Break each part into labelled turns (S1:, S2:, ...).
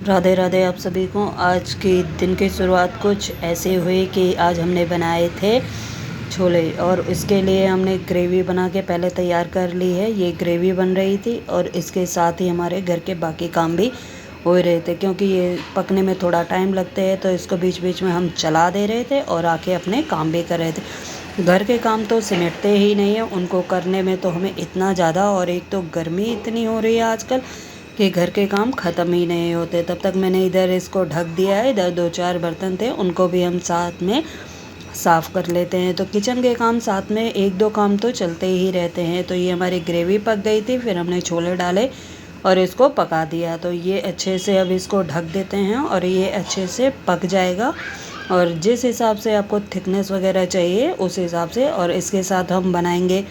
S1: राधे राधे आप सभी को। आज के दिन की शुरुआत कुछ ऐसे हुई कि आज हमने बनाए थे छोले, और इसके लिए हमने ग्रेवी बना के पहले तैयार कर ली है। ये ग्रेवी बन रही थी और इसके साथ ही हमारे घर के बाकी काम भी हो रहे थे, क्योंकि ये पकने में थोड़ा टाइम लगते हैं, तो इसको बीच बीच में हम चला दे रहे थे और आके अपने काम भी कर रहे थे। घर के काम तो सिमटते ही नहीं है, उनको करने में तो हमें इतना ज़्यादा, और एक तो गर्मी इतनी हो रही है आजकल कि घर के काम ख़त्म ही नहीं होते। तब तक मैंने इधर इसको ढक दिया है। इधर 2-4 बर्तन थे, उनको भी हम साथ में साफ़ कर लेते हैं। तो किचन के काम साथ में 1-2 काम तो चलते ही रहते हैं। तो ये हमारी ग्रेवी पक गई थी, फिर हमने छोले डाले और इसको पका दिया। तो ये अच्छे से अब इसको ढक देते हैं और ये अच्छे से पक जाएगा, और जिस हिसाब से आपको थिकनेस वगैरह चाहिए उस हिसाब से। और इसके साथ हम बनाएंगे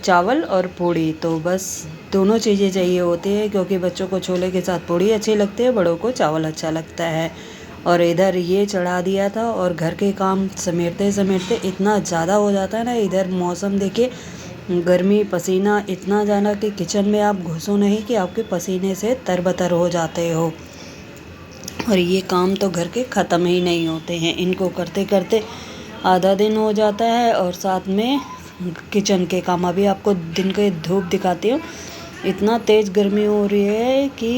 S1: चावल और पूड़ी। तो बस दोनों चीज़ें चाहिए होती है, क्योंकि बच्चों को छोले के साथ पूड़ी अच्छी लगती है, बड़ों को चावल अच्छा लगता है। और इधर ये चढ़ा दिया था, और घर के काम समेटते समेटते इतना ज़्यादा हो जाता है ना। इधर मौसम देखिए, गर्मी, पसीना इतना जाना कि किचन में आप घुसो नहीं कि आपके पसीने से तरबतर हो जाते हो। और ये काम तो घर के ख़त्म ही नहीं होते हैं, इनको करते करते आधा दिन हो जाता है। और साथ में किचन के काम, अभी आपको दिन के धूप दिखाती हूँ, इतना तेज़ गर्मी हो रही है कि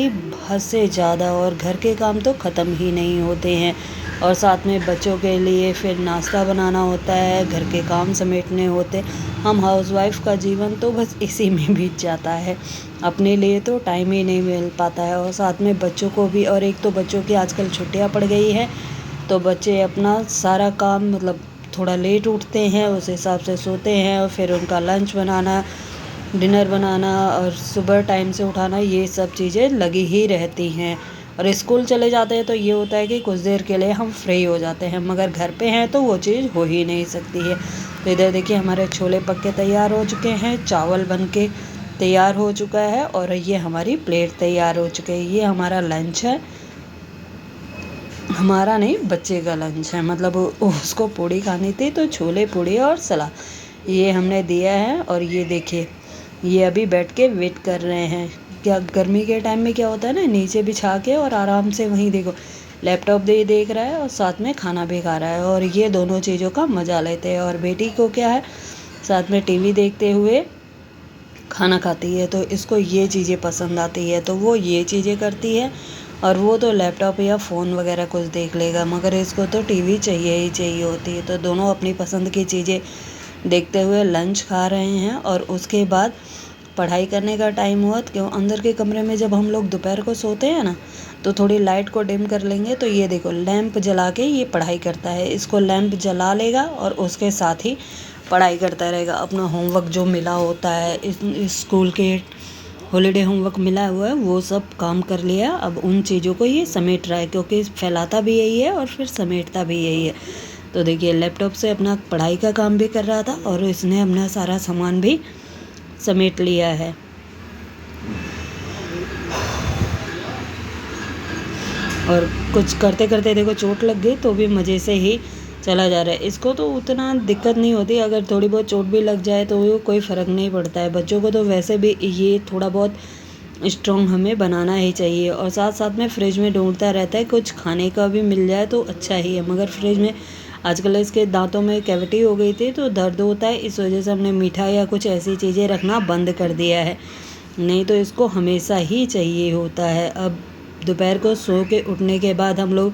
S1: हद से ज़्यादा, और घर के काम तो ख़त्म ही नहीं होते हैं। और साथ में बच्चों के लिए फिर नाश्ता बनाना होता है, घर के काम समेटने होते। हम हाउसवाइफ़ का जीवन तो बस इसी में बीत जाता है, अपने लिए तो टाइम ही नहीं मिल पाता है। और साथ में बच्चों को भी, और एक तो बच्चों की आजकल छुट्टियां पड़ गई है, तो बच्चे अपना सारा काम मतलब थोड़ा लेट उठते हैं, उस हिसाब से सोते हैं, और फिर उनका लंच बनाना, डिनर बनाना और सुबह टाइम से उठाना, ये सब चीज़ें लगी ही रहती हैं। और स्कूल चले जाते हैं तो ये होता है कि कुछ देर के लिए हम फ्री हो जाते हैं, मगर घर पे हैं तो वो चीज़ हो ही नहीं सकती है। तो इधर देखिए हमारे छोले पक के तैयार हो चुके हैं, चावल बन के तैयार हो चुका है, और ये हमारी प्लेट तैयार हो चुकी है। ये हमारा लंच है, हमारा नहीं, बच्चे का लंच है। मतलब उसको पूड़ी खानी थी, तो छोले, पूड़ी और सलाद ये हमने दिया है। और ये देखिए, ये अभी बैठ के वेट कर रहे हैं। क्या गर्मी के टाइम में क्या होता है ना, नीचे बिछा के और आराम से वहीं देखो लैपटॉप भी देख रहा है और साथ में खाना भी खा रहा है, और ये दोनों चीज़ों का मज़ा लेते हैं। और बेटी को क्या है, साथ में टीवी देखते हुए खाना खाती है, तो इसको ये चीज़ें पसंद आती है, तो वो ये चीज़ें करती है। और वो तो लैपटॉप या फ़ोन वगैरह कुछ देख लेगा, मगर इसको तो टीवी चाहिए ही चाहिए होती है। तो दोनों अपनी पसंद की चीज़ें देखते हुए लंच खा रहे हैं। और उसके बाद पढ़ाई करने का टाइम हुआ, तो क्यों अंदर के कमरे में जब हम लोग दोपहर को सोते हैं ना, तो थोड़ी लाइट को डिम कर लेंगे, तो ये देखो लैंप जला के ये पढ़ाई करता है। इसको लैंप जला लेगा और उसके साथ ही पढ़ाई करता रहेगा। अपना होमवर्क जो मिला होता है, इस स्कूल के हॉलीडे होमवर्क मिला हुआ है, वो सब काम कर लिया। अब उन चीज़ों को ये समेट रहा है, क्योंकि फैलाता भी यही है और फिर समेटता भी यही है। तो देखिए लैपटॉप से अपना पढ़ाई का काम भी कर रहा था, और इसने अपना सारा सामान भी समेट लिया है। और कुछ करते करते देखो चोट लग गई, तो भी मज़े से ही चला जा रहा है। इसको तो उतना दिक्कत नहीं होती, अगर थोड़ी बहुत चोट भी लग जाए तो कोई फ़र्क नहीं पड़ता है। बच्चों को तो वैसे भी ये थोड़ा बहुत स्ट्रॉन्ग हमें बनाना ही चाहिए। और साथ साथ में फ्रिज में ढूंढता रहता है, कुछ खाने का भी मिल जाए तो अच्छा ही है, मगर फ्रिज में आजकल इसके दांतों में कैविटी हो गई थी, तो दर्द होता है, इस वजह से हमने मीठा या कुछ ऐसी चीज़ें रखना बंद कर दिया है। नहीं तो इसको हमेशा ही चाहिए होता है। अब दोपहर को सो के उठने के बाद हम लोग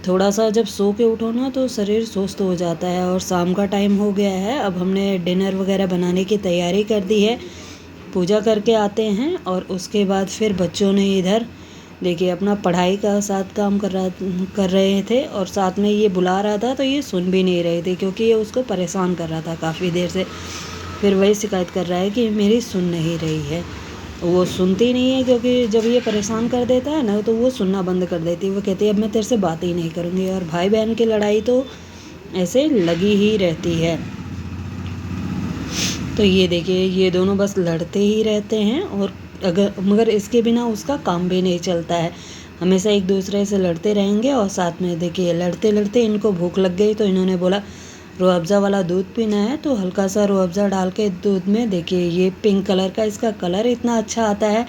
S1: थोड़ा सा, जब सो के उठो ना तो शरीर सुस्त हो जाता है, और शाम का टाइम हो गया है। अब हमने डिनर वगैरह बनाने की तैयारी कर दी है, पूजा करके आते हैं। और उसके बाद फिर बच्चों ने इधर देखिए अपना पढ़ाई का साथ काम कर रहे थे, और साथ में ये बुला रहा था, तो ये सुन भी नहीं रहे थे, क्योंकि ये उसको परेशान कर रहा था काफ़ी देर से। फिर वही शिकायत कर रहा है कि मेरी सुन नहीं रही है। वो सुनती नहीं है, क्योंकि जब ये परेशान कर देता है ना, तो वो सुनना बंद कर देती है। वो कहती है अब मैं तेरे से बात ही नहीं करूँगी। और भाई बहन की लड़ाई तो ऐसे लगी ही रहती है। तो ये देखिए ये दोनों बस लड़ते ही रहते हैं, और मगर इसके बिना उसका काम भी नहीं चलता है। हमेशा एक दूसरे से लड़ते रहेंगे। और साथ में देखिए लड़ते लड़ते इनको भूख लग गई, तो इन्होंने बोला रूह अफ़ज़ा वाला दूध पीना है, तो हल्का सा रूह अफ़ज़ा डाल के दूध में, देखिए ये पिंक कलर का इसका कलर इतना अच्छा आता है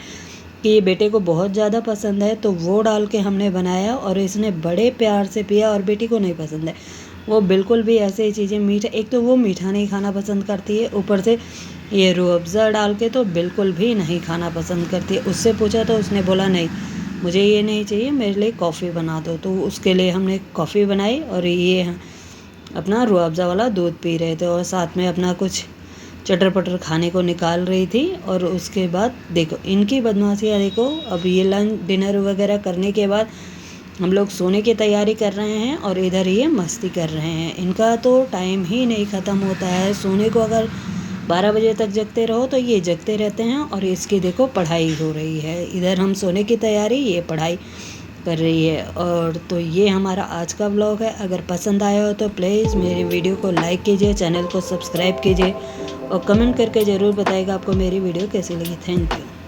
S1: कि ये बेटे को बहुत ज़्यादा पसंद है, तो वो डाल के हमने बनाया और इसने बड़े प्यार से पिया। और बेटी को नहीं पसंद है, वो बिल्कुल भी ऐसे ही चीज़ें मीठा, एक तो वो मीठा नहीं खाना पसंद करती है, ऊपर से ये रूह अफ़ज़ा डाल के तो बिल्कुल भी नहीं खाना पसंद करती है। उससे पूछा तो उसने बोला नहीं मुझे ये नहीं चाहिए, मेरे लिए कॉफ़ी बना दो। तो उसके लिए हमने कॉफ़ी बनाई और ये अपना रूह अफ़ज़ा वाला दूध पी रहे थे और साथ में अपना कुछ चटर पटर खाने को निकाल रही थी। और उसके बाद देखो इनकी बदमाशियाँ देखो। अब ये लंच डिनर वगैरह करने के बाद हम लोग सोने की तैयारी कर रहे हैं और इधर ये मस्ती कर रहे हैं। इनका तो टाइम ही नहीं ख़त्म होता है सोने को। अगर 12 बजे तक जगते रहो तो ये जगते रहते हैं। और इसकी देखो पढ़ाई हो रही है, इधर हम सोने की तैयारी, ये पढ़ाई कर रही है। और तो ये हमारा आज का व्लॉग है। अगर पसंद आया हो तो प्लीज़ मेरी वीडियो को लाइक कीजिए, चैनल को सब्सक्राइब कीजिए और कमेंट करके ज़रूर बताइएगा आपको मेरी वीडियो कैसी लगी। Thank you.